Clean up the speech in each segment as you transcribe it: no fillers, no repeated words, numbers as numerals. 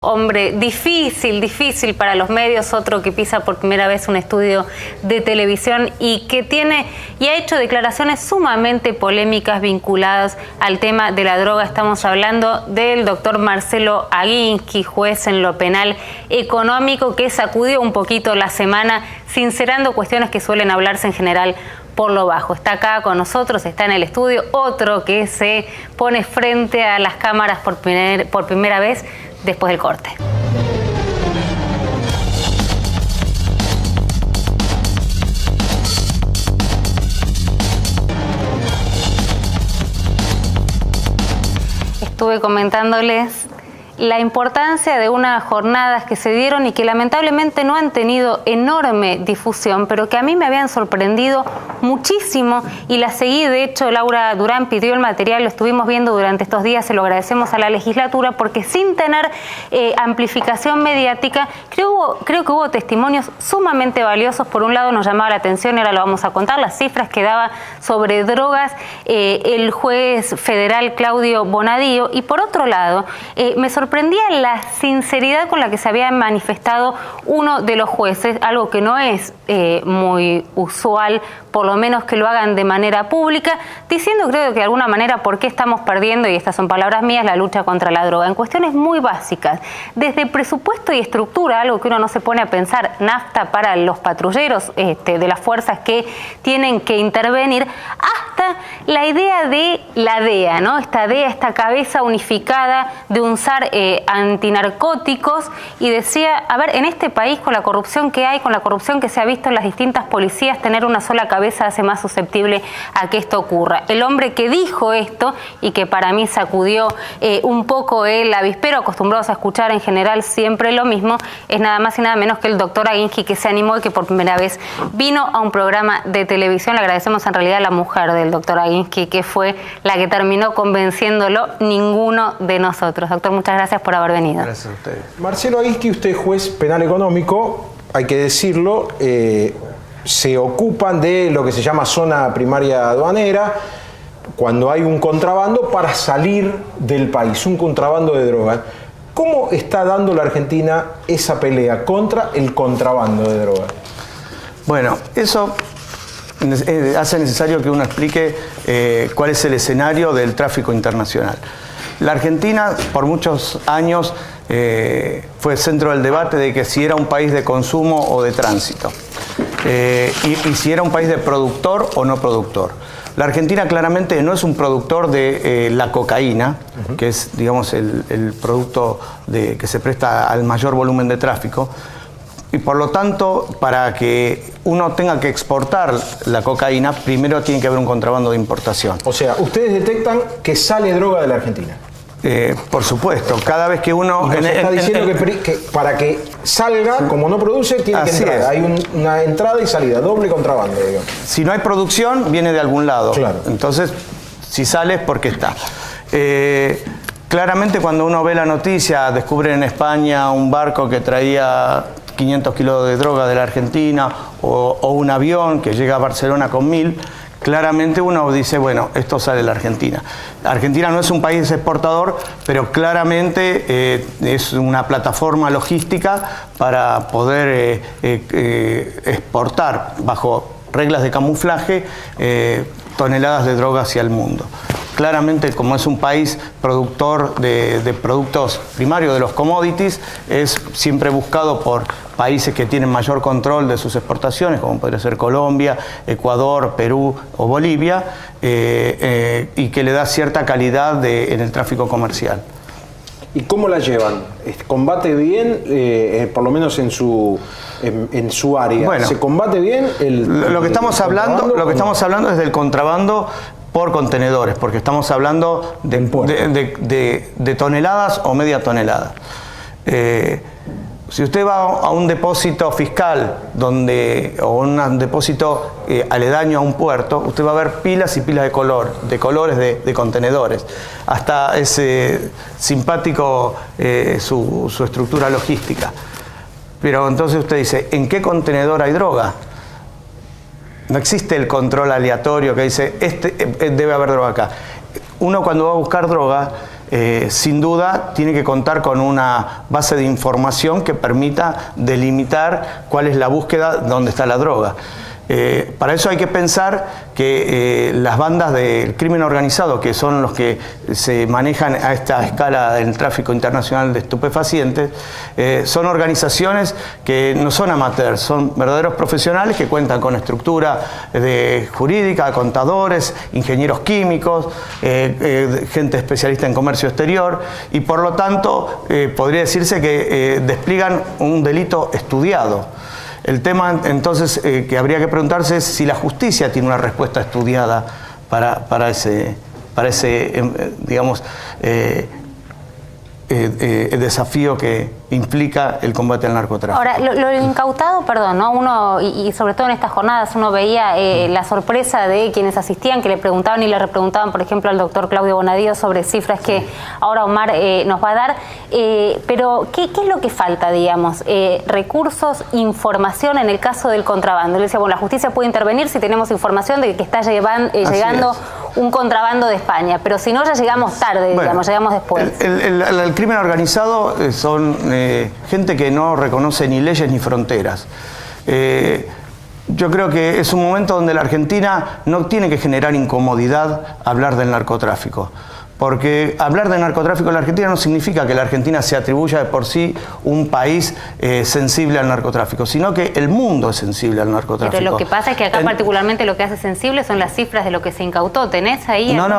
Hombre difícil para los medios, otro que pisa por primera vez un estudio de televisión y que tiene y ha hecho declaraciones sumamente polémicas vinculadas al tema de la droga. Estamos hablando del doctor Marcelo Aguinsky, juez en lo penal económico, que sacudió un poquito la semana, sincerando cuestiones que suelen hablarse en general por lo bajo. Está acá con nosotros, está en el estudio, otro que se pone frente a las cámaras por primera vez después del corte. Estuve comentándoles la importancia de unas jornadas que se dieron y que lamentablemente no han tenido enorme difusión, pero que a mí me habían sorprendido muchísimo y las seguí. De hecho, Laura Durán pidió el material, lo estuvimos viendo durante estos días, se lo agradecemos a la legislatura, porque sin tener amplificación mediática, creo que hubo testimonios sumamente valiosos. Por un lado nos llamaba la atención, y ahora lo vamos a contar, las cifras que daba sobre drogas el juez federal Claudio Bonadío, y por otro lado me sorprendía la sinceridad con la que se había manifestado uno de los jueces, algo que no es muy usual, por lo menos que lo hagan de manera pública, diciendo, creo que de alguna manera, por qué estamos perdiendo, y estas son palabras mías, la lucha contra la droga, en cuestiones muy básicas, desde presupuesto y estructura, algo que uno no se pone a pensar, nafta para los patrulleros de las fuerzas que tienen que intervenir, hasta la idea de la DEA, ¿no? Esta DEA, esta cabeza unificada de un SAR antinarcóticos, y decía, a ver, en este país, con la corrupción que hay, con la corrupción que se ha visto en las distintas policías, tener una sola cabeza hace más susceptible a que esto ocurra. El hombre que dijo esto, y que para mí sacudió un poco el avispero, acostumbrados a escuchar en general siempre lo mismo, es nada más y nada menos que el doctor Aguinsky, que se animó y que por primera vez vino a un programa de televisión. Le agradecemos en realidad a la mujer del doctor Aguinsky, que fue la que terminó convenciéndolo, ninguno de nosotros. Doctor, muchas gracias por haber venido. Gracias a ustedes. Marcelo Aguinsky, usted es juez penal económico, hay que decirlo, se ocupan de lo que se llama zona primaria aduanera cuando hay un contrabando para salir del país, un contrabando de droga. ¿Cómo está dando la Argentina esa pelea contra el contrabando de droga? Bueno, eso hace necesario que uno explique cuál es el escenario del tráfico internacional. La Argentina, por muchos años, fue centro del debate de que si era un país de consumo o de tránsito, y si era un país de productor o no productor. La Argentina claramente no es un productor de la cocaína, que es, digamos, el producto que se presta al mayor volumen de tráfico, y por lo tanto, para que uno tenga que exportar la cocaína, primero tiene que haber un contrabando de importación. O sea, ustedes detectan que sale droga de la Argentina. Por supuesto, cada vez que uno... está diciendo que para que salga, como no produce, tiene que entrar. Hay una entrada y salida, doble contrabando, digamos. Si no hay producción, viene de algún lado. Claro. Entonces, si sale es porque está. Claramente, cuando uno ve la noticia, descubren en España un barco que traía 500 kilos de droga de la Argentina, o un avión que llega a Barcelona con 1000, claramente uno dice, bueno, esto sale de la Argentina. La Argentina no es un país exportador, pero claramente es una plataforma logística para poder exportar, bajo reglas de camuflaje, toneladas de droga hacia el mundo. Claramente, como es un país productor de productos primarios, de los commodities, es siempre buscado por países que tienen mayor control de sus exportaciones, como podría ser Colombia, Ecuador, Perú o Bolivia, y que le da cierta calidad en el tráfico comercial. ¿Y cómo la llevan? ¿Combate bien, por lo menos en su área? Bueno, ¿se combate bien lo que estamos hablando es del contrabando por contenedores, porque estamos hablando de toneladas o media tonelada. Si usted va a un depósito fiscal o un depósito aledaño a un puerto, usted va a ver pilas y pilas de colores de contenedores. Hasta es simpático su estructura logística. Pero entonces usted dice, ¿en qué contenedor hay droga? No existe el control aleatorio que dice, debe haber droga acá. Uno, cuando va a buscar droga, sin duda tiene que contar con una base de información que permita delimitar cuál es la búsqueda, dónde está la droga. Para eso hay que pensar que las bandas del crimen organizado, que son los que se manejan a esta escala del tráfico internacional de estupefacientes, son organizaciones que no son amateurs, son verdaderos profesionales que cuentan con estructura jurídica, contadores, ingenieros químicos, gente especialista en comercio exterior, y por lo tanto podría decirse que despliegan un delito estudiado. El tema entonces que habría que preguntarse es si la justicia tiene una respuesta estudiada para ese digamos, el desafío que implica el combate al narcotráfico. Ahora, lo incautado, perdón, ¿no? Uno, y sobre todo en estas jornadas, uno veía la sorpresa de quienes asistían, que le preguntaban y le repreguntaban, por ejemplo, al doctor Claudio Bonadío sobre cifras que ahora Omar nos va a dar. Pero, ¿qué es lo que falta, digamos? Recursos, información en el caso del contrabando. Él decía, bueno, la justicia puede intervenir si tenemos información de que está llegando un contrabando de España, pero si no, ya llegamos tarde, digamos, llegamos después. El crimen organizado son gente que no reconoce ni leyes ni fronteras. Yo creo que es un momento donde la Argentina no tiene que generar incomodidad hablar del narcotráfico. Porque hablar de narcotráfico en la Argentina no significa que la Argentina se atribuya de por sí un país sensible al narcotráfico, sino que el mundo es sensible al narcotráfico. Pero lo que pasa es que acá particularmente lo que hace sensible son las cifras de lo que se incautó. ¿Tenés ahí? No,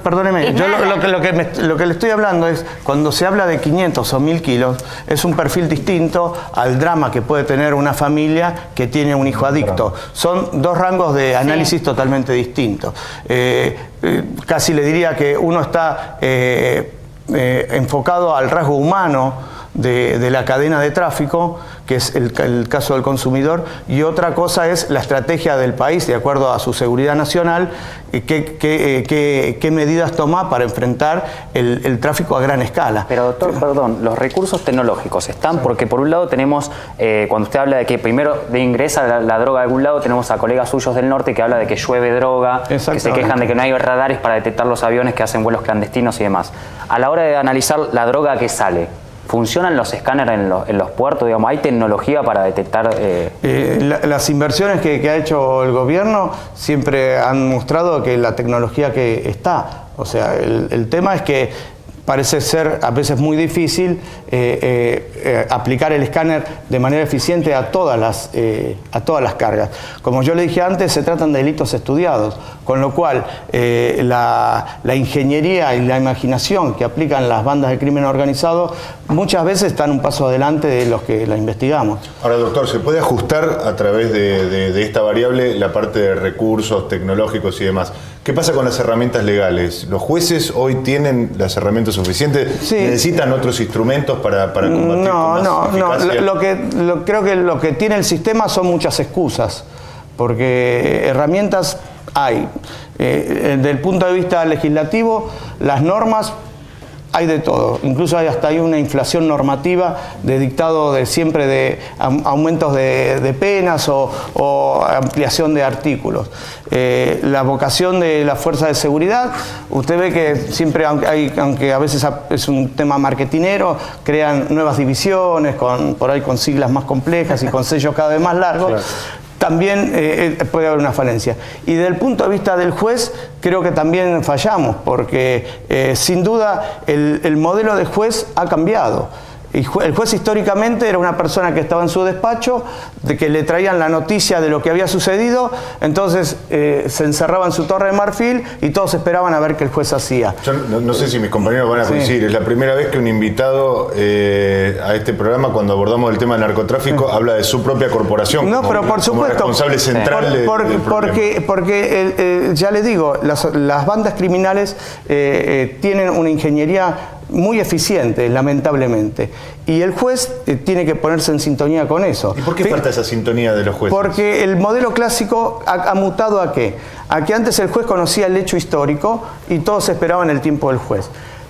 perdóneme. Yo lo que le estoy hablando es, cuando se habla de 500 o 1000 kilos, es un perfil distinto al drama que puede tener una familia que tiene un hijo adicto. Son dos rangos de análisis totalmente distintos. Casi le diría que uno está enfocado al rasgo humano de la cadena de tráfico, que es el caso del consumidor, y otra cosa es la estrategia del país, de acuerdo a su seguridad nacional, qué medidas toma para enfrentar el tráfico a gran escala. Pero doctor, perdón, los recursos tecnológicos están, porque por un lado tenemos, cuando usted habla de que primero ingresa la droga de algún lado, tenemos a colegas suyos del norte que habla de que llueve droga, que se quejan de que no hay radares para detectar los aviones que hacen vuelos clandestinos y demás. A la hora de analizar la droga que sale, ¿funcionan los escáneres en los puertos? Digamos, ¿hay tecnología para detectar? Las inversiones que ha hecho el gobierno siempre han mostrado que la tecnología que está. O sea, el tema es que parece ser a veces muy difícil aplicar el escáner de manera eficiente a todas las cargas. Como yo le dije antes, se tratan de delitos estudiados, con lo cual la ingeniería y la imaginación que aplican las bandas de crimen organizado muchas veces están un paso adelante de los que la investigamos. Ahora, doctor, ¿se puede ajustar a través de esta variable la parte de recursos tecnológicos y demás? ¿Qué pasa con las herramientas legales? ¿Los jueces hoy tienen las herramientas suficientes? Sí. ¿Necesitan otros instrumentos para combatir con más eficacia? Creo que lo que tiene el sistema son muchas excusas, porque herramientas hay. Desde el punto de vista legislativo, las normas hay de todo, incluso hay una inflación normativa de dictado siempre de aumentos de penas o ampliación de artículos. La vocación de la fuerza de seguridad, usted ve que siempre, aunque a veces es un tema marketinero, crean nuevas divisiones, por ahí con siglas más complejas y con sellos cada vez más largos. Claro. También puede haber una falencia. Y desde el punto de vista del juez, creo que también fallamos, porque sin duda el modelo de juez ha cambiado. El juez históricamente era una persona que estaba en su despacho, de que le traían la noticia de lo que había sucedido, entonces se encerraba en su torre de marfil y todos esperaban a ver qué el juez hacía. Yo no sé si mis compañeros van a coincidir, es la primera vez que un invitado a este programa, cuando abordamos el tema del narcotráfico, habla de su propia corporación pero por supuesto, como responsable central del problema. Porque ya le digo, las bandas criminales tienen una ingeniería muy eficiente, lamentablemente. Y el juez tiene que ponerse en sintonía con eso. ¿Y por qué falta esa sintonía de los jueces? Porque el modelo clásico ha mutado ¿a qué? A que antes el juez conocía el hecho histórico y todos esperaban el tiempo del juez.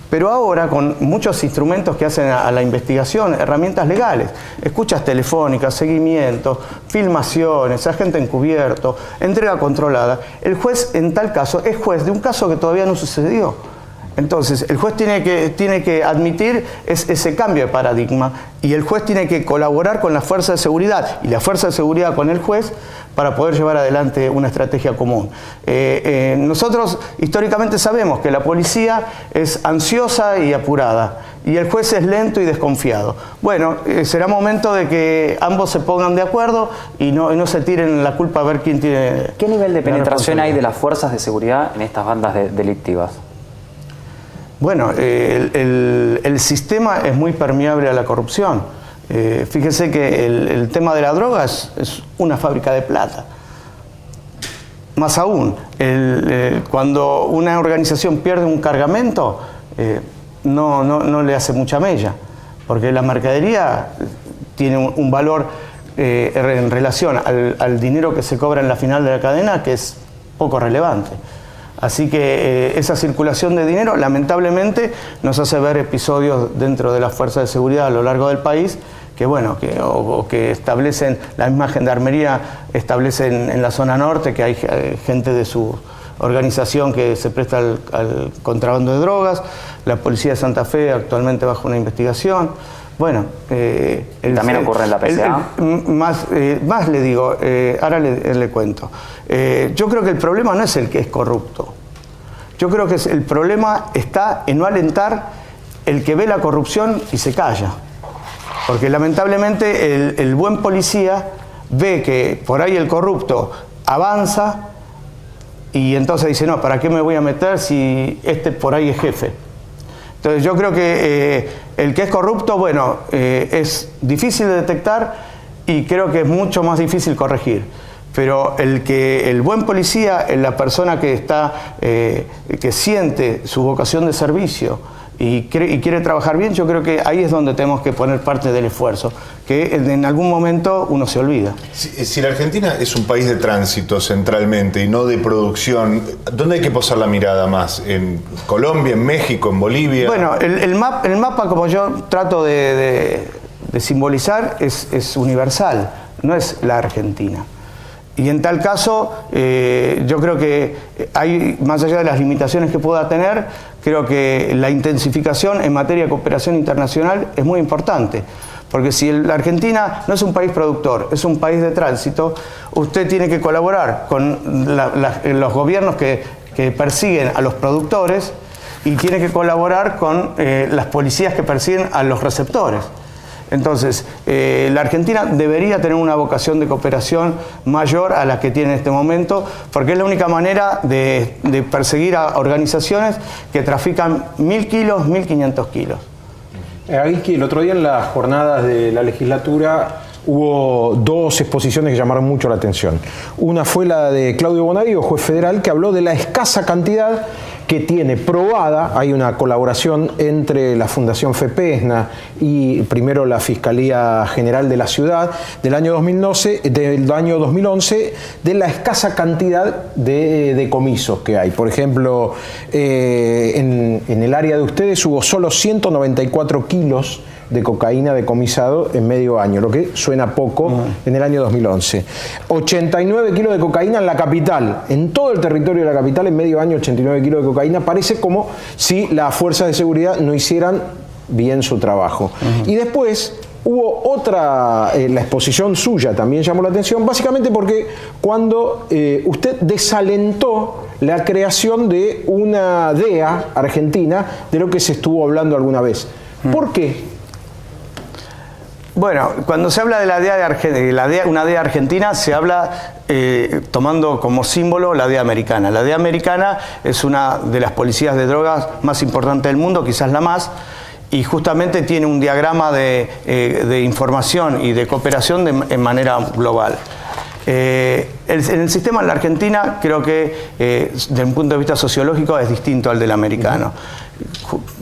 Pero ahora, con muchos instrumentos que hacen a la investigación, herramientas legales, escuchas telefónicas, seguimiento, filmaciones, agente encubierto, entrega controlada, el juez en tal caso es juez de un caso que todavía no sucedió. Entonces, el juez tiene que admitir ese cambio de paradigma y el juez tiene que colaborar con la fuerza de seguridad y la fuerza de seguridad con el juez para poder llevar adelante una estrategia común. Nosotros históricamente sabemos que la policía es ansiosa y apurada y el juez es lento y desconfiado. Bueno, será momento de que ambos se pongan de acuerdo y no se tiren la culpa a ver quién tiene... ¿Qué nivel de penetración hay de las fuerzas de seguridad en estas bandas delictivas? Bueno, el sistema es muy permeable a la corrupción. Fíjese que el tema de la droga es una fábrica de plata. Más aún, cuando una organización pierde un cargamento, no le hace mucha mella, porque la mercadería tiene un valor en relación al dinero que se cobra en la final de la cadena que es poco relevante. Así que esa circulación de dinero lamentablemente nos hace ver episodios dentro de las fuerzas de seguridad a lo largo del país que, bueno, que establecen, la misma gendarmería establecen en la zona norte que hay gente de su organización que se presta al contrabando de drogas, la policía de Santa Fe actualmente bajo una investigación. Bueno, también ocurre en la PCA. Más le digo, ahora le cuento. Yo creo que el problema no es el que es corrupto. Yo creo que el problema está en no alentar el que ve la corrupción y se calla. Porque lamentablemente el buen policía ve que por ahí el corrupto avanza y entonces dice, no, ¿para qué me voy a meter si este por ahí es jefe? Entonces yo creo que el que es corrupto, bueno, es difícil de detectar y creo que es mucho más difícil corregir. Pero el buen policía, la persona que siente su vocación de servicio y quiere trabajar bien, yo creo que ahí es donde tenemos que poner parte del esfuerzo, que en algún momento uno se olvida. Si la Argentina es un país de tránsito centralmente y no de producción, ¿dónde hay que posar la mirada más? ¿En Colombia, en México, en Bolivia? Bueno, el mapa, como yo trato de simbolizar, es universal, no es la Argentina. Y en tal caso, yo creo que hay, más allá de las limitaciones que pueda tener, creo que la intensificación en materia de cooperación internacional es muy importante. Porque si la Argentina no es un país productor, es un país de tránsito, usted tiene que colaborar con los gobiernos que persiguen a los productores y tiene que colaborar con las policías que persiguen a los receptores. Entonces, la Argentina debería tener una vocación de cooperación mayor a la que tiene en este momento, porque es la única manera de perseguir a organizaciones que trafican 1.000 kilos, 1.500 kilos. Aguisqui, el otro día en las jornadas de la legislatura hubo dos exposiciones que llamaron mucho la atención. Una fue la de Claudio Bonadio, juez federal, que habló de la escasa cantidad que tiene probada. Hay una colaboración entre la Fundación FEPESNA y primero la Fiscalía General de la Ciudad del año 2011, de la escasa cantidad de decomisos que hay. Por ejemplo, en el área de ustedes hubo solo 194 kilos de cocaína decomisado en medio año, lo que suena poco en el año 2011. 89 kilos de cocaína en la capital, en todo el territorio de la capital, en medio año 89 kilos de cocaína. Parece como si las fuerzas de seguridad no hicieran bien su trabajo. Y después hubo otra, la exposición suya también llamó la atención, básicamente porque cuando usted desalentó la creación de una DEA argentina, de lo que se estuvo hablando alguna vez. ¿Por qué? Bueno, cuando se habla de una DEA argentina, se habla tomando como símbolo la DEA americana. La DEA americana es una de las policías de drogas más importantes del mundo, quizás la más, y justamente tiene un diagrama de información y de cooperación en manera global. En el sistema en la Argentina creo que desde un punto de vista sociológico es distinto al del americano.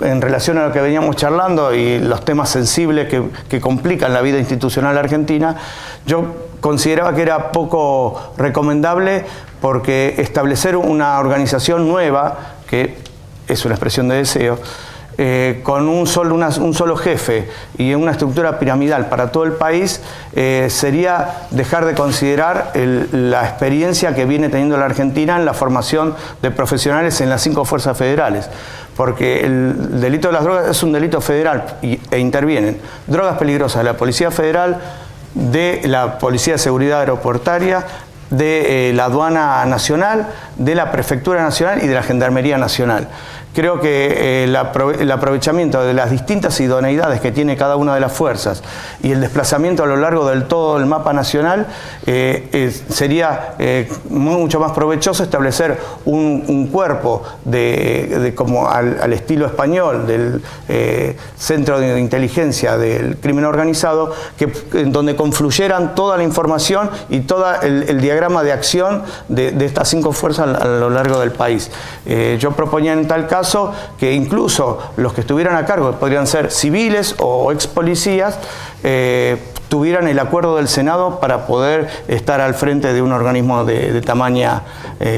En relación a lo que veníamos charlando y los temas sensibles que complican la vida institucional argentina, yo consideraba que era poco recomendable porque establecer una organización nueva, que es una expresión de deseo, con un solo jefe y una estructura piramidal para todo el país, sería dejar de considerar la experiencia que viene teniendo la Argentina en la formación de profesionales en las 5 fuerzas federales. porque el delito de las drogas es un delito federal e intervienen drogas peligrosas de la Policía Federal, de la Policía de Seguridad Aeroportuaria, de la Aduana Nacional, de la Prefectura Nacional y de la Gendarmería Nacional. Creo que el aprovechamiento de las distintas idoneidades que tiene cada una de las fuerzas y el desplazamiento a lo largo del todo el mapa nacional sería mucho más provechoso establecer un cuerpo como al estilo español del Centro de Inteligencia del Crimen Organizado, donde confluyeran toda la información y todo el diagrama de acción de estas 5 fuerzas a lo largo del país. Yo proponía en tal caso que incluso los que estuvieran a cargo, podrían ser civiles o ex policías, tuvieran el acuerdo del Senado para poder estar al frente de un organismo de tamaña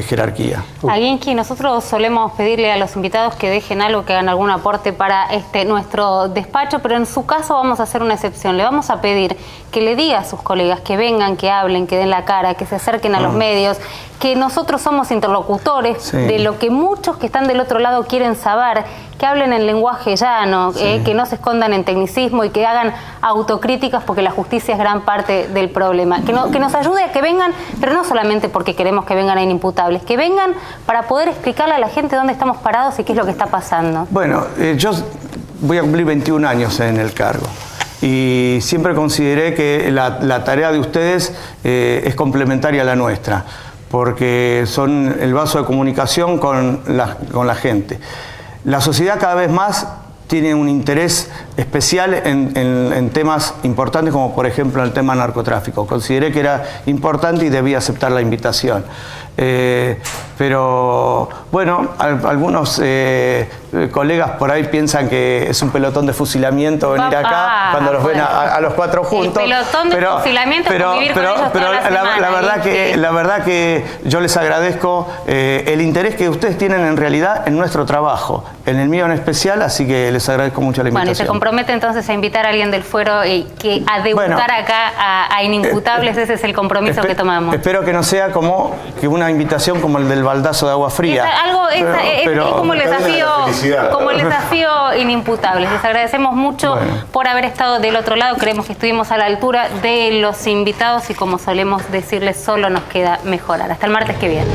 jerarquía. Aguinki, nosotros solemos pedirle a los invitados que dejen algo, que hagan algún aporte para nuestro despacho, pero en su caso vamos a hacer una excepción. Le vamos a pedir que le diga a sus colegas que vengan, que hablen, que den la cara, que se acerquen a los medios, que nosotros somos interlocutores de lo que muchos que están del otro lado quieren saber, que hablen en lenguaje llano, que no se escondan en tecnicismo y que hagan autocríticas, porque la justicia es gran parte del problema. Que nos ayude a que vengan, pero no solamente porque queremos que vengan a inimputables, que vengan para poder explicarle a la gente dónde estamos parados y qué es lo que está pasando. Bueno, yo voy a cumplir 21 años en el cargo. Y siempre consideré que la tarea de ustedes es complementaria a la nuestra, porque son el vaso de comunicación con la gente. La sociedad cada vez más tiene un interés especial en temas importantes, como por ejemplo el tema narcotráfico. Consideré que era importante y debía aceptar la invitación. Pero bueno, algunos colegas por ahí piensan que es un pelotón de fusilamiento venir acá cuando los ven a los 4 juntos. El pelotón de fusilamiento es convivir con ellos toda la semana, la verdad que yo les agradezco el interés que ustedes tienen en realidad en nuestro trabajo, en el mío en especial, así que les agradezco mucho la invitación. Bueno, y se compromete entonces a invitar a alguien del fuero y a debutar acá a inimputables. Ese es el compromiso que tomamos. Espero que no sea como que una invitación como el del baldazo de agua fría. Es como el desafío inimputables. Les agradecemos mucho por haber estado del otro lado. Creemos que estuvimos a la altura de los invitados y, como solemos decirles, solo nos queda mejorar. Hasta el martes que viene.